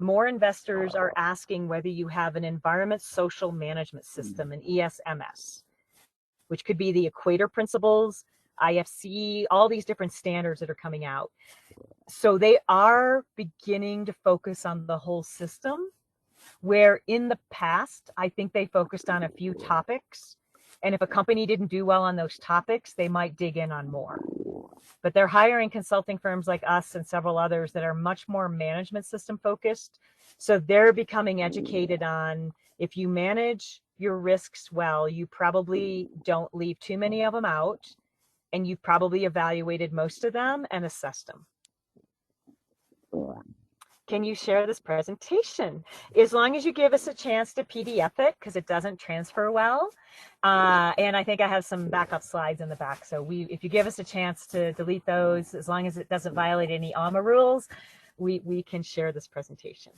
more investors are asking whether you have an environment social management system, an ESMS, which could be the Equator Principles, IFC, all these different standards that are coming out. So they are beginning to focus on the whole system, where in the past, I think they focused on a few topics. And if a company didn't do well on those topics, they might dig in on more. But they're hiring consulting firms like us and several others that are much more management system focused. So they're becoming educated on, if you manage your risks well, you probably don't leave too many of them out, and you've probably evaluated most of them and assessed them. Can you share this presentation? As long as you give us a chance to PDF it, because it doesn't transfer well. And I think I have some backup slides in the back. So if you give us a chance to delete those, as long as it doesn't violate any AMA rules, we can share this presentation.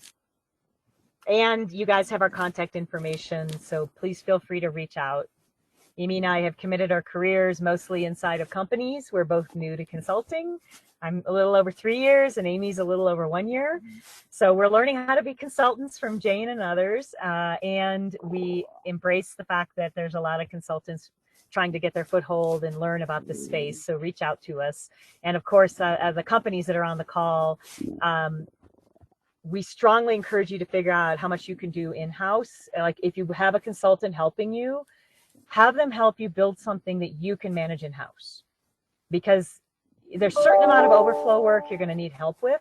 And you guys have our contact information, so please feel free to reach out. Amy and I have committed our careers mostly inside of companies. We're both new to consulting. I'm a little over 3 years and Amy's a little over 1 year. So we're learning how to be consultants from Jane and others. And we embrace the fact that there's a lot of consultants trying to get their foothold and learn about this space. So reach out to us. And of course, the companies that are on the call, we strongly encourage you to figure out how much you can do in-house. Like if you have a consultant helping you, have them help you build something that you can manage in-house. Because there's a certain amount of overflow work you're going to need help with,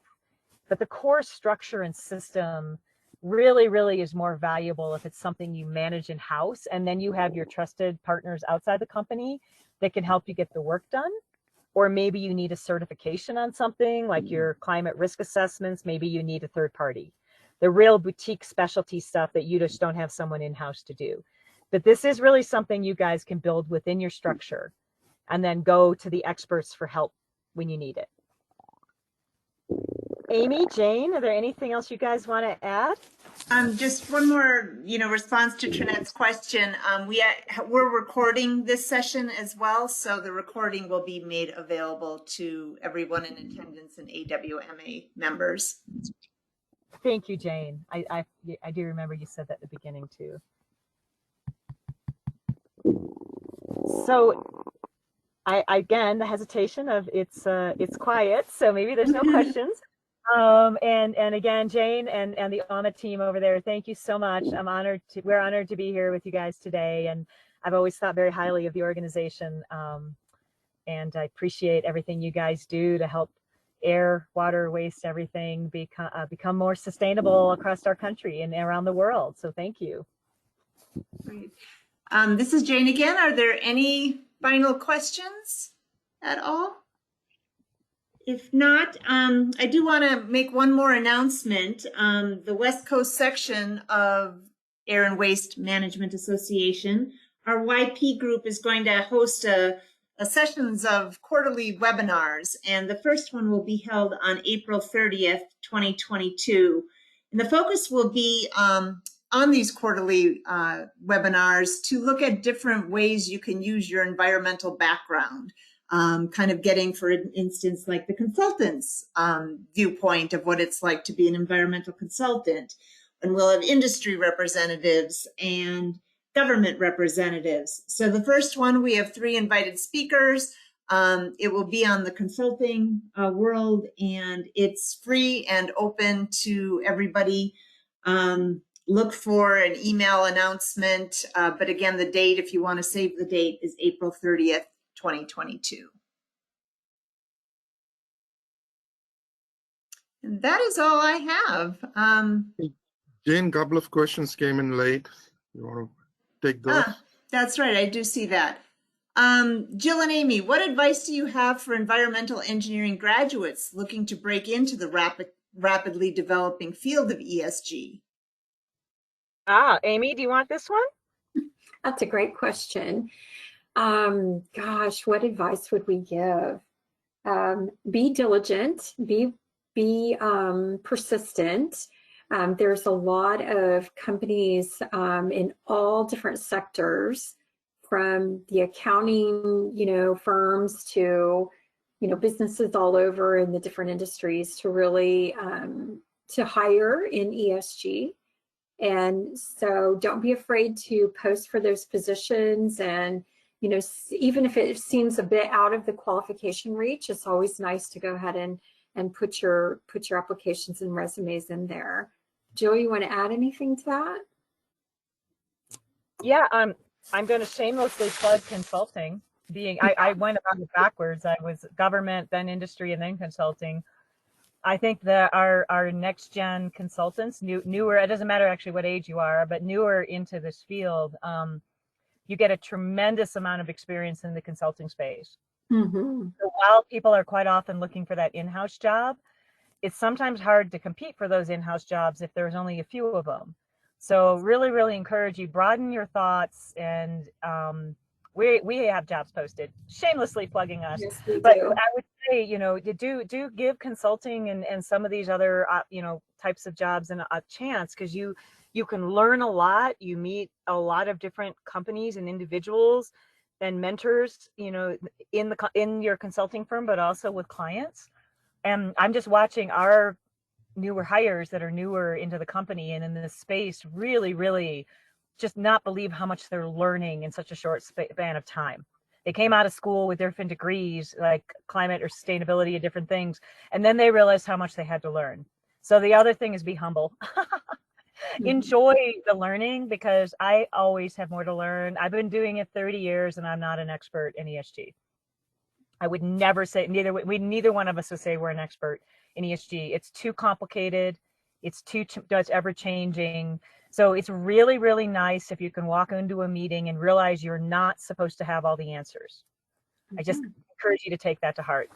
but the core structure and system really is more valuable if it's something you manage in-house, and then you have your trusted partners outside the company that can help you get the work done. Or maybe you need a certification on something like your climate risk assessments. Maybe you need a third party, the real boutique specialty stuff that you just don't have someone in-house to do. But this is really something you guys can build within your structure and then go to the experts for help when you need it. Amy, Jane, are there anything else you guys want to add? Just one more, response to Trinette's question. We're recording this session as well, so the recording will be made available to everyone in attendance and A&WMA members. Thank you, Jane. I do remember you said that at the beginning too. So, again, the hesitation of it's quiet, so maybe there's no questions. And again, Jane and the A&WMA team over there, thank you so much. We're honored to be here with you guys today. And I've always thought very highly of the organization. And I appreciate everything you guys do to help air, water, waste, everything become more sustainable across our country and around the world. So thank you. Great. This is Jane again. Are there any final questions at all? If not, I do want to make one more announcement. The West Coast section of Air and Waste Management Association, our YP group, is going to host a sessions of quarterly webinars, and the first one will be held on April 30th, 2022. And the focus will be on these quarterly webinars to look at different ways you can use your environmental background. Kind of getting, for instance, like the consultant's viewpoint of what it's like to be an environmental consultant. And we'll have industry representatives and government representatives. So the first one, we have 3 invited speakers. It will be on the consulting world, and it's free and open to everybody. Look for an email announcement. But again, the date, if you want to save the date, is April 30th. 2022. And that is all I have. Jane, a couple of questions came in late. You want to take those? That's right. I do see that. Jill and Amy, what advice do you have for environmental engineering graduates looking to break into the rapidly developing field of ESG? Amy, do you want this one? That's a great question. Gosh, what advice would we give? Be diligent, be persistent. There's a lot of companies in all different sectors, from the accounting, firms to, businesses all over in the different industries to really to hire in ESG. And so don't be afraid to post for those positions, and even if it seems a bit out of the qualification reach, it's always nice to go ahead and put your applications and resumes in there. Jill, you want to add anything to that? Yeah, I'm going to shamelessly plug consulting. I went about it backwards. I was government, then industry, and then consulting. I think that our next gen consultants, newer, it doesn't matter actually what age you are, but newer into this field, you get a tremendous amount of experience in the consulting space. Mm-hmm. So while people are quite often looking for that in-house job, it's sometimes hard to compete for those in-house jobs if there's only a few of them. So really encourage you, broaden your thoughts, and we have jobs posted, shamelessly plugging us. Yes, we but do. I would say, do give consulting and some of these other types of jobs a chance, because You can learn a lot. You meet a lot of different companies and individuals and mentors, you know, in your consulting firm, but also with clients. And I'm just watching our newer hires that are newer into the company and in this space really just not believe how much they're learning in such a short span of time. They came out of school with different degrees, like climate or sustainability and different things, and then they realized how much they had to learn. So the other thing is be humble. Enjoy the learning, because I always have more to learn. I've been doing it 30 years and I'm not an expert in ESG. I would never say, neither one of us would say we're an expert in ESG. It's too complicated. It's ever changing. So it's really nice if you can walk into a meeting and realize you're not supposed to have all the answers. I just encourage you to take that to heart.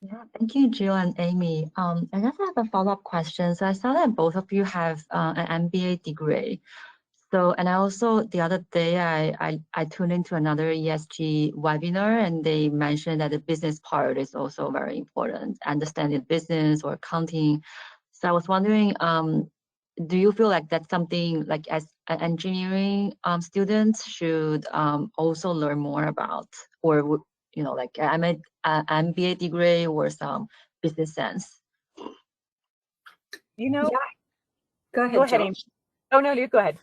Yeah, thank you, Jill and Amy. I just have a follow-up question. So I saw that both of you have an MBA degree. So, and I also, the other day, I tuned into another ESG webinar, and they mentioned that the business part is also very important, understanding business or accounting. So I was wondering, do you feel like that's something like as an engineering students should also learn more about, or you know, like I made an MBA degree or some business sense? You know, Yeah. Go ahead, go ahead, Jill. Amy. Oh no, you go ahead.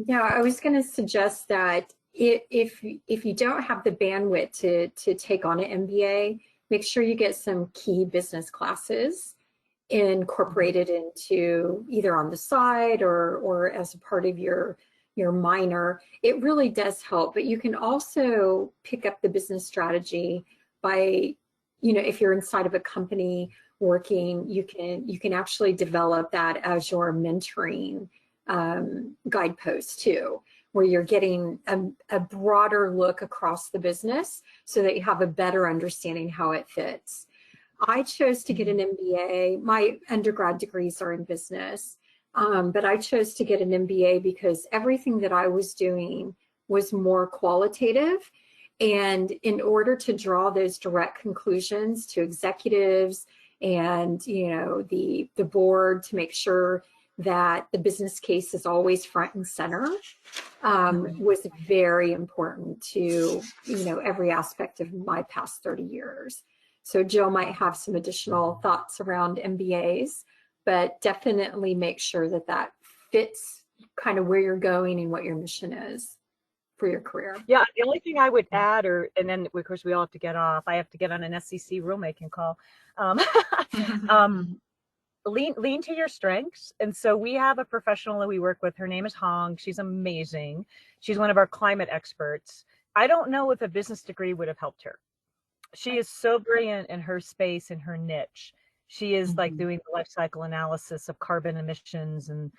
Yeah, I was going to suggest that if you don't have the bandwidth to take on an MBA, make sure you get some key business classes incorporated into either on the side or as a part of your minor. It really does help, but you can also pick up the business strategy by, you know, if you're inside of a company working, you can actually develop that as your mentoring guidepost too, where you're getting a broader look across the business so that you have a better understanding how it fits. I chose to get an MBA. My undergrad degrees are in business, but I chose to get an MBA because everything that I was doing was more qualitative. And in order to draw those direct conclusions to executives and, you know, the board, to make sure that the business case is always front and center, was very important to, you know, every aspect of my past 30 years. So Jill might have some additional thoughts around MBAs, but definitely make sure that that fits kind of where you're going and what your mission is for your career. Yeah, the only thing I would add, and then of course we all have to get off. I have to get on an SEC rulemaking call. Lean to your strengths. And so we have a professional that we work with. Her name is Hong. She's amazing. She's one of our climate experts. I don't know if a business degree would have helped her. She is so brilliant in her space, in her niche. She is like doing the life cycle analysis of carbon emissions and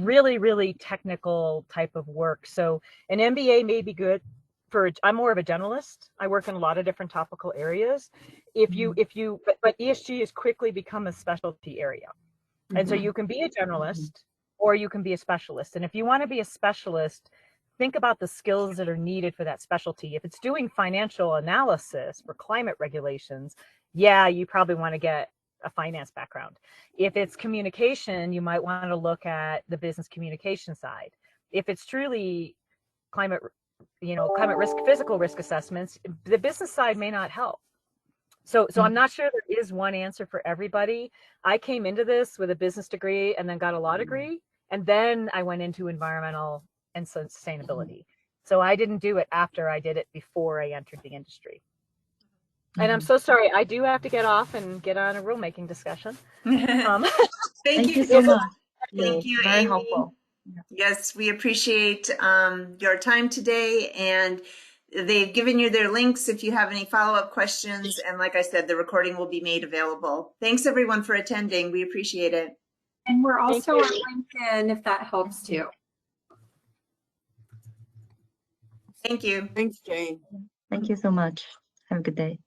really technical type of work. So an MBA may be good for, I'm more of a generalist. I work in a lot of different topical areas. But ESG has quickly become a specialty area. And so you can be a generalist or you can be a specialist. And if you want to be a specialist, think about the skills that are needed for that specialty. If it's doing financial analysis for climate regulations, yeah, you probably want to get a finance background. If it's communication, you might want to look at the business communication side. If it's truly climate risk, physical risk assessments, the business side may not help. So I'm not sure there is one answer for everybody. I came into this with a business degree and then got a law degree, and then I went into environmental and sustainability. So I didn't do it after, I did it before I entered the industry. And I'm so sorry, I do have to get off and get on a rulemaking discussion. Thank you so much. Thank you, Very Amy. helpful. Yes, we appreciate your time today, and they've given you their links if you have any follow-up questions. And like I said, the recording will be made available. Thanks everyone for attending. We appreciate it. And we're also on LinkedIn if that helps too. Thank you. Thanks, Jane. Thank you so much. Have a good day.